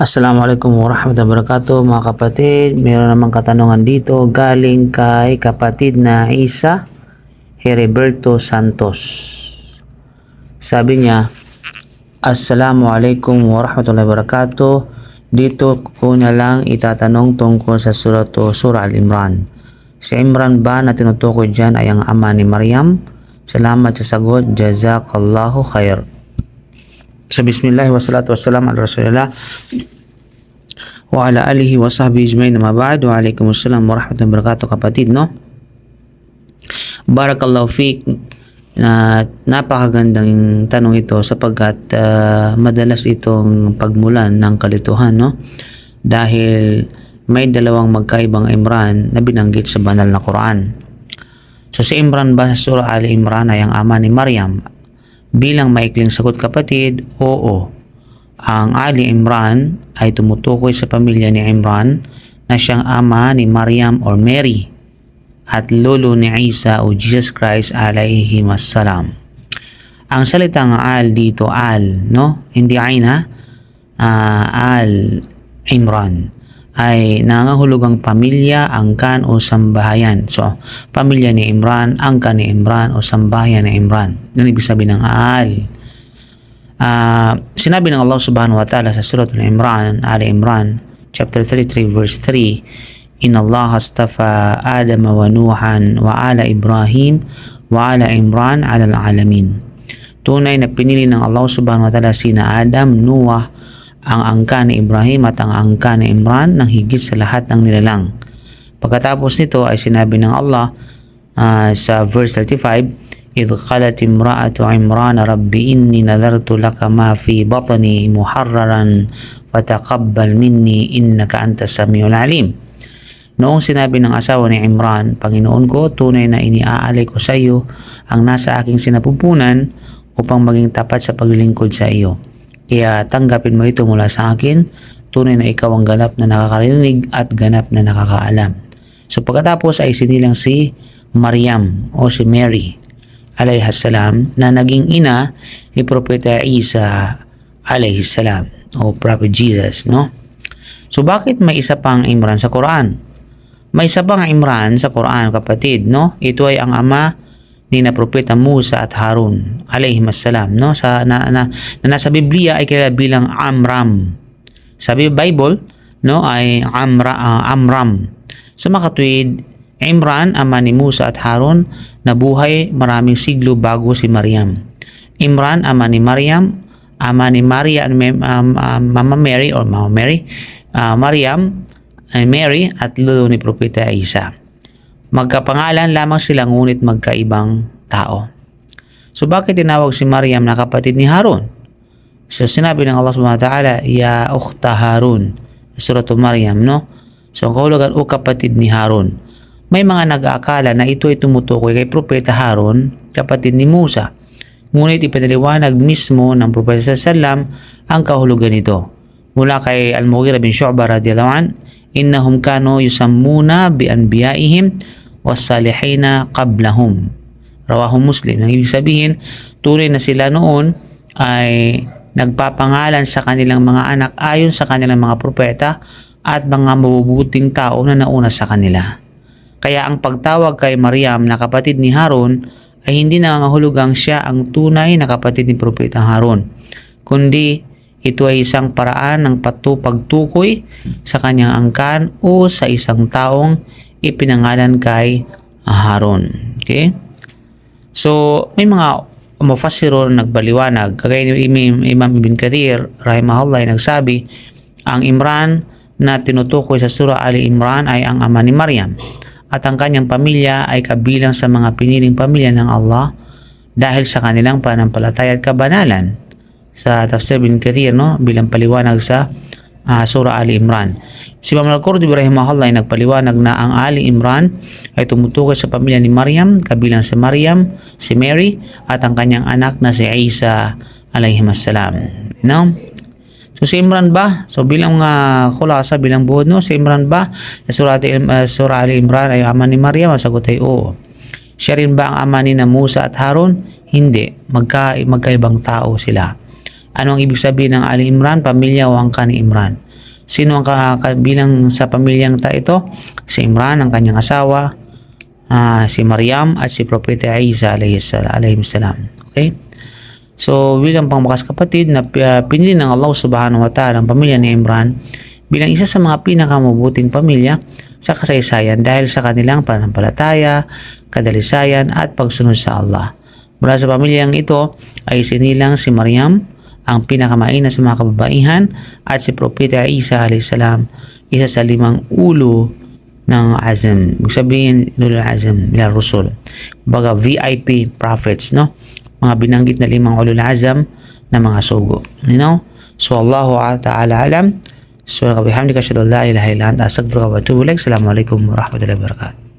Assalamualaikum warahmatullahi wabarakatuh mga kapatid. Meron namang katanungan dito galing kay kapatid na Isa Heriberto Santos. Sabi niya, Assalamualaikum warahmatullahi wabarakatuh. Dito ko na lang itatanong tungkol sa Surah Al-Imran. Si Imran ba na tinutukoy dyan ay ang ama ni Maryam? Salamat sa sagot. Jazakallahu khair. So bismillah wa salatu wassalam ala rasulillah wa ala alihi wa sahbihi ajma'in, amma ba'd. Wa alaikumussalam warahmatullahi wabarakatuh kapatid, no? Barakallahu fiik. Napakagandang tanong ito sapagkat madalas itong pagmulan ng kalituhan, no? Dahil may dalawang magkaibang Imran na binanggit sa banal na Quran. So si Imran ba sa Surah Al-Imran ay ang ama ni Maryam? Bilang maikling sagot kapatid, oo. Ang Ali Imran ay tumutukoy sa pamilya ni Imran na siyang ama ni Maryam or Mary at lolo ni Isa o Jesus Christ alayhi wassalam. Ang salitang al dito, no? Hindi ain ha? Al Imran ay nangangahulugang pamilya, angkan o sambahayan. So, pamilya ni Imran, angkan ni Imran o sambahayan ni Imran. Yan ibig sabihin ng al. Sinabi ng Allah subhanahu wa ta'ala sa Surah Al-Imran, Ali Imran, chapter 33 verse 3, Inna Allah astafa Adam wa Nuhan wa ala Ibrahim wa ala Imran ala alamin. Tunay na pinili ng Allah subhanahu wa ta'ala sina Adam, Noah, ang angka ni Ibrahim at ang angka ni Imran ng higit sa lahat ng nilalang. Pagkatapos nito ay sinabi ng Allah sa verse 35, إِذْ قَالَتِ امْرَأَةُ عِمْرَانَ رَبِّ إِنِّي نَذَرْتُ لَكَ مَا فِي بَطْنِي مُحَرَّرًا فَتَقَبَّلْ مِنِّي إِنَّكَ أَنْتَ السَّمِيعُ الْعَلِيمُ. Noong sinabi ng asawa ni Imran, Panginoon ko, tunay na iniaalay ko sa iyo ang nasa aking sinapupunan upang maging tapat sa paglilingkod sa iyo. Kaya tanggapin mo ito mula sa akin, tunay na ikaw ang ganap na nakakarinig at ganap na nakakaalam. So pagkatapos ay sinilang si Maryam o si Mary alayhissalam na naging ina ni Propeta Isa alayhissalam o Prophet Jesus, no? So bakit may isa pang Imran sa Quran? May isa pang Imran sa Quran kapatid, no? Ito ay ang ama ni na Propeta Musa at Harun alayhimassalam, no? Na nasa Biblia ay kilala bilang Amram. Sa Bible, no, ay Amram. Sa makatwid, Imran, ama ni Musa at Harun, nabuhay maraming siglo bago si Maryam. Imran, ama ni Maryam, ama ni Maria Mama Mary or Mama Mary, Maryam, Mary at lolo ni Propeta Isa. Magkapangalan lamang sila ngunit magkaibang tao. So bakit tinawag si Maryam na kapatid ni Harun? So sinabi ng Allah subhanahu wa ta'ala, Ya ukhta Harun, Surah Maryam, no? So ang kahulugan o kapatid ni Harun. May mga nag-aakala na ito ay tumutukoy kay Propeta Harun, kapatid ni Musa. Ngunit ipinaliwanag mismo ng Propeta sallam ang kahulugan nito. Mula kay Al-Mughira bin Shu'bah radiyallahu an, innahum kanu yusammuna bi anbiya'ihim was-salihina qablahum. Rawahu Muslim. Ang ibig sabihin, tunay na sila noon ay nagpapangalan sa kanilang mga anak ayon sa kanilang mga propeta at mga mabubuting tao na nauna sa kanila. Kaya ang pagtawag kay Maryam na kapatid ni Harun ay hindi nangangahulugang siya ang tunay na kapatid ni Propeta Harun, kundi ito ay isang paraan ng pagtukoy sa kanyang angkan o sa isang taong ipinangalan kay Harun. Okay? So, may mga mufassirun nagbaliwanag. Kagaya ni Imam Ibn Kathir, rahimahullah, ay nagsabi, ang Imran na tinutukoy sa Surah Al-Imran ay ang ama ni Maryam at ang kanyang pamilya ay kabilang sa mga piniling pamilya ng Allah dahil sa kanilang pananampalataya at kabanalan. Sa Tafsir Ibn Kathir, no, bilang paliwanag sa Surah Ali Imran. Si Imam Al-Qurtubi rahimahullah ay nagpaliwanag na ang Ali Imran ay tumutukoy sa pamilya ni Maryam, kabilang si Maryam, si Mary, at ang kanyang anak na si Isa alayhimassalam. No? So si Imran ba? So bilang khulasa, bilang buod, no? Si Imran ba? Sa Surah Ali Imran ay ama ni Maryam? Ang sagot ay oo. Siya rin ba ang ama ni na Musa at Harun? Hindi. Magkaibang tao sila. Ano ang ibig sabihin ng Ali Imran? Pamilya o angkan ni Imran. Sino ang bilang sa pamilyang ito? Si Imran, ang kanyang asawa, si Maryam at si Propeta Isa alayhi salam. Okay? So, bilang pangbakas kapatid na pinili ng Allah subhanahu wa ta'ala ang pamilya ni Imran bilang isa sa mga pinakamabuting pamilya sa kasaysayan dahil sa kanilang pananampalataya, kadalisayan at pagsunod sa Allah. Mula sa pamilyang ito ay sinilang si Maryam, ang pinakamaina sa mga kababaihan, at si Propeta Isa alayhi salam, isa sa 5 ulo ng azam. Ibig sabihin, ulul azam nila Rusul. Baga VIP prophets, no? Mga binanggit na 5 ulul azam na mga sugo. You know? So, Allahu ta'ala alam. So, bihamdika asyhadu an la ilaha illa anta astaghfiruka wa atubu ilaik. Assalamualaikum warahmatullahi wabarakatuh.